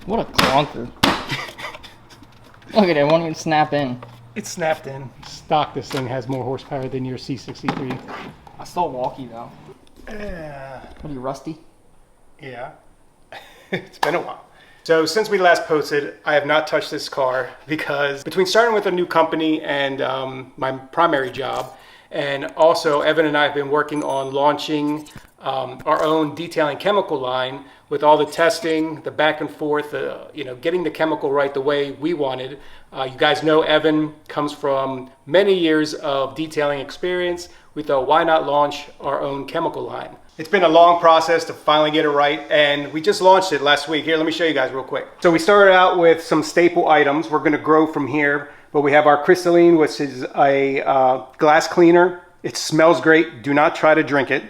What a clunker. Look at it, it won't even snap in. It's snapped in. Stock, this thing has more horsepower than your C63. I still walkie though. What are you, rusty? Yeah. It's been a while. So since we last posted, I have not touched this car because between starting with a new company and my primary job, and also Evan and I have been working on launching our own detailing chemical line with all the testing, the back and forth, getting the chemical right the way we wanted. You guys know Evan comes from many years of detailing experience. We thought, why not launch our own chemical line? It's been a long process to finally get it right, and we just launched it last week. Here, let me show you guys real quick. So we started out with some staple items. We're gonna grow from here, but we have our crystalline, which is a glass cleaner. It smells great. Do not try to drink it.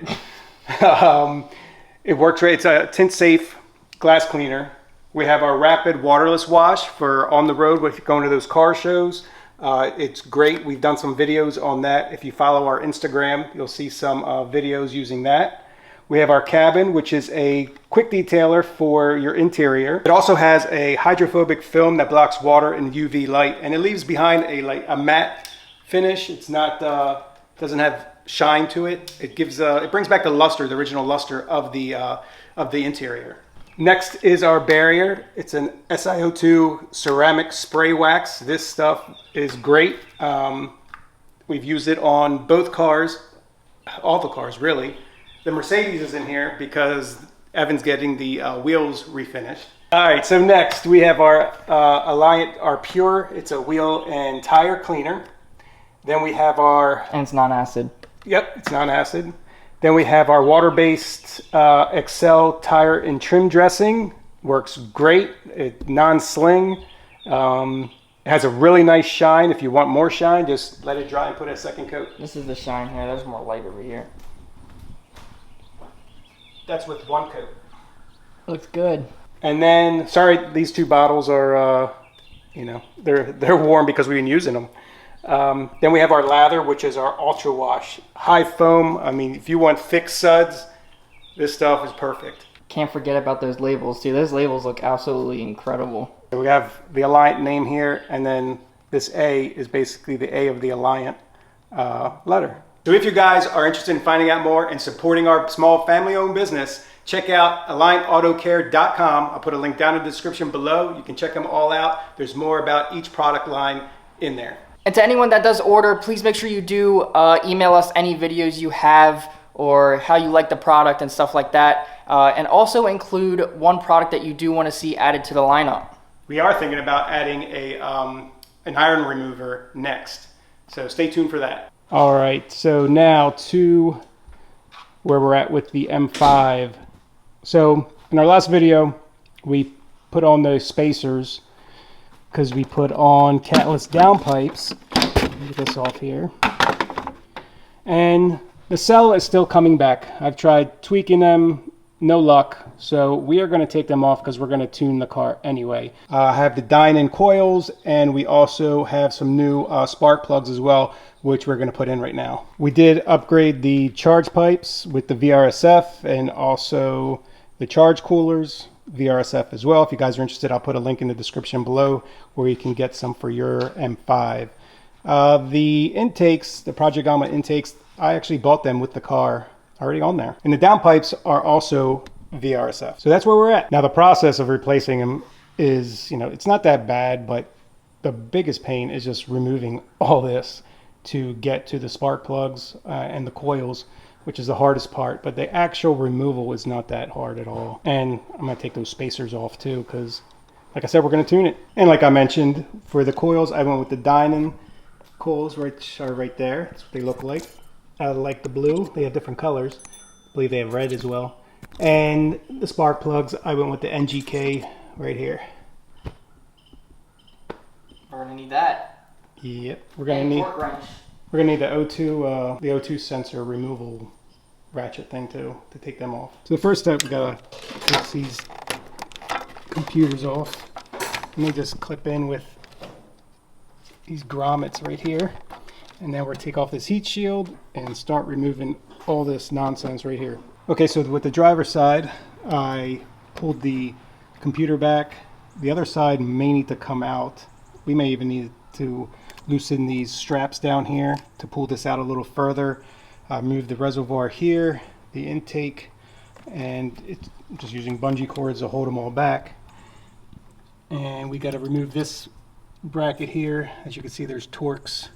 It works great. It's a tint safe glass cleaner. We have our rapid waterless wash for on the road if you're going to those car shows. It's great. We've done some videos on that. If you follow our Instagram, you'll see some videos using that. We have our cabin, which is a quick detailer for your interior. It also has a hydrophobic film that blocks water and UV light, and it leaves behind a matte finish. It's not doesn't have shine to it. It gives it brings back the luster, the original luster of the interior. Next is our barrier. It's an SiO2 ceramic spray wax. This stuff is great. We've used it on both cars, all the cars really. The Mercedes is in here because Evan's getting the wheels refinished. All right, so next we have our Alliant, our Pure. It's a wheel and tire cleaner. Then we have our... And it's non-acid. Yep, it's non-acid. Then we have our water-based Excel tire and trim dressing. Works great. It's non-sling. It has a really nice shine. If you want more shine, just let it dry and put a second coat. This is the shine here. There's more light over here. That's with one coat. Looks good. And then, sorry, these two bottles are, they're warm because we've been using them. Then we have our lather, which is our ultra wash high foam. I mean, if you want thick suds, this stuff is perfect. Can't forget about those labels too. Those labels look absolutely incredible. So we have the Alliant name here, and then this A is basically the A of the Alliant letter. So if you guys are interested in finding out more and supporting our small family-owned business, check out AlliantAutoCare.com. I'll put a link down in the description below. You can check them all out. There's more about each product line in there. And to anyone that does order, please make sure you do email us any videos you have or how you like the product and stuff like that. And also include one product that you do want to see added to the lineup. We are thinking about adding an iron remover next. So stay tuned for that. All right, so now to where we're at with the M5. So in our last video, we put on the spacers because we put on catless downpipes. Get this off here. And the cell is still coming back. I've tried tweaking them, no luck. So we are going to take them off because we're going to tune the car anyway. I have the Dinan coils, and we also have some new spark plugs as well, which we're going to put in right now. We did upgrade the charge pipes with the VRSF and also the charge coolers, VRSF as well. If you guys are interested, I'll put a link in the description below where you can get some for your M5. The intakes, the Project Gamma intakes, I actually bought them with the car already on there. And the downpipes are also VRSF. So that's where we're at. Now the process of replacing them is, it's not that bad, but the biggest pain is just removing all this to get to the spark plugs and the coils, which is the hardest part, but the actual removal is not that hard at all. And I'm gonna take those spacers off too, because like I said, we're gonna tune it. And like I mentioned, for the coils, I went with the Dinan coils, which are right there. That's what they look like. I like the blue. They have different colors. I believe they have red as well. And the spark plugs, I went with the NGK right here. We're gonna need that. Yep, we're gonna need the O2 sensor removal ratchet thing too to take them off. So the first step, we gotta take these computers off, and they just clip in with these grommets right here, and then we'll take off this heat shield and start removing all this nonsense right here. Okay, so with the driver's side, I pulled the computer back The other side may need to come out. We may even need to loosen these straps down here to pull this out a little further. Move the reservoir here, the intake, and it's just using bungee cords to hold them all back. And we got to remove this bracket here. As you can see, there's Torx.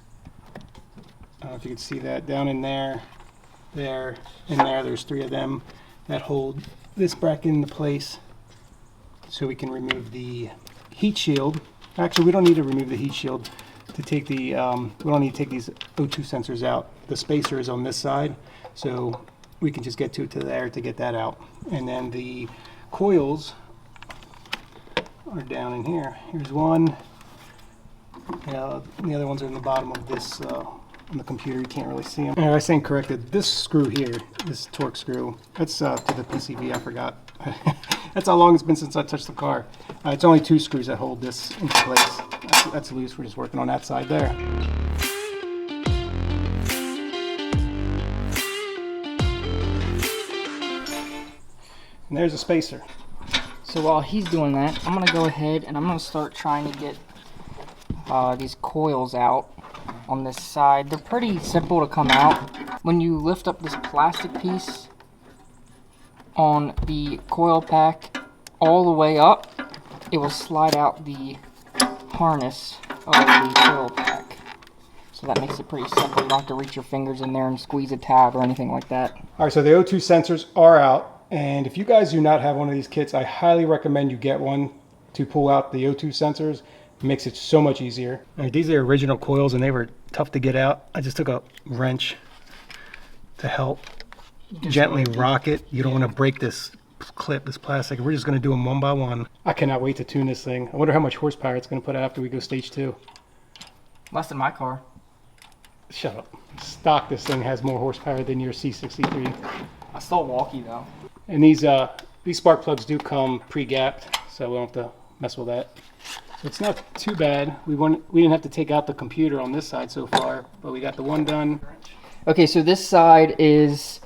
I don't know if you can see that down in there, there, and there. There's 3 of them that hold this bracket into place. So we can remove the heat shield. Actually, we don't need to remove the heat shield to take the, we don't need to take these O2 sensors out. The spacer is on this side, so we can just get to there to get that out. And then the coils are down in here. Here's one. The other ones are in the bottom of this, on the computer, you can't really see them. I stand corrected. This screw here, this Torx screw, that's to the PCV, I forgot. That's how long it's been since I touched the car. It's only 2 screws that hold this into place. That's loose, we're just working on that side there. And there's a spacer. So while he's doing that, I'm gonna go ahead and I'm gonna start trying to get these coils out on this side. They're pretty simple to come out. When you lift up this plastic piece on the coil pack all the way up, it will slide out the harness of the coil pack. So that makes it pretty simple. You don't have to reach your fingers in there and squeeze a tab or anything like that. All right, so the O2 sensors are out. And if you guys do not have one of these kits, I highly recommend you get one to pull out the O2 sensors. It makes it so much easier. All right, these are original coils and they were tough to get out. I just took a wrench to help gently rock it. You don't want to break this clip, this plastic. We're just going to do them one by one. I cannot wait to tune this thing. I wonder how much horsepower it's going to put out after we go stage 2. Less than my car. Shut up. Stock, this thing has more horsepower than your C63. I still walkie though. And these spark plugs do come pre-gapped, so we don't have to mess with that. So it's not too bad. We didn't have to take out the computer on this side so far, but we got the one done. Okay, so this side is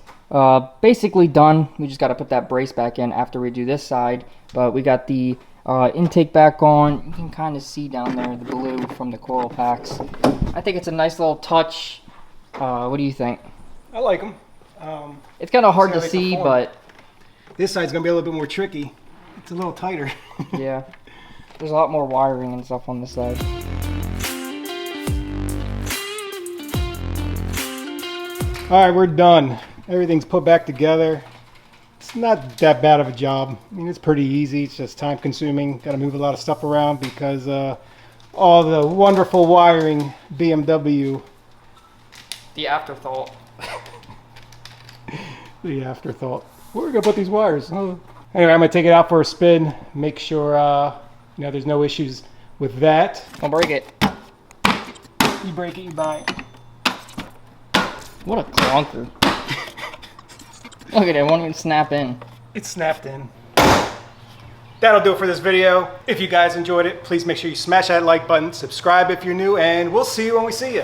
basically done. We just got to put that brace back in after we do this side. But we got the intake back on. You can kind of see down there the blue from the coil packs. I think it's a nice little touch. What do you think? I like them. It's kind of hard to see, but this side's gonna be a little bit more tricky. It's a little tighter. yeah, there's a lot more wiring and stuff on this side. All right, we're done. Everything's put back together. It's not that bad of a job. I mean, it's pretty easy. It's just time consuming. Got to move a lot of stuff around because all the wonderful wiring BMW. The afterthought. The afterthought. Where are we gonna put these wires? Oh. Anyway, I'm gonna take it out for a spin. Make sure there's no issues with that. Don't break it. You break it, you buy it. What a clunker. Look at it, it won't even snap in. It's snapped in. That'll do it for this video. If you guys enjoyed it, please make sure you smash that like button, subscribe if you're new, and we'll see you when we see you.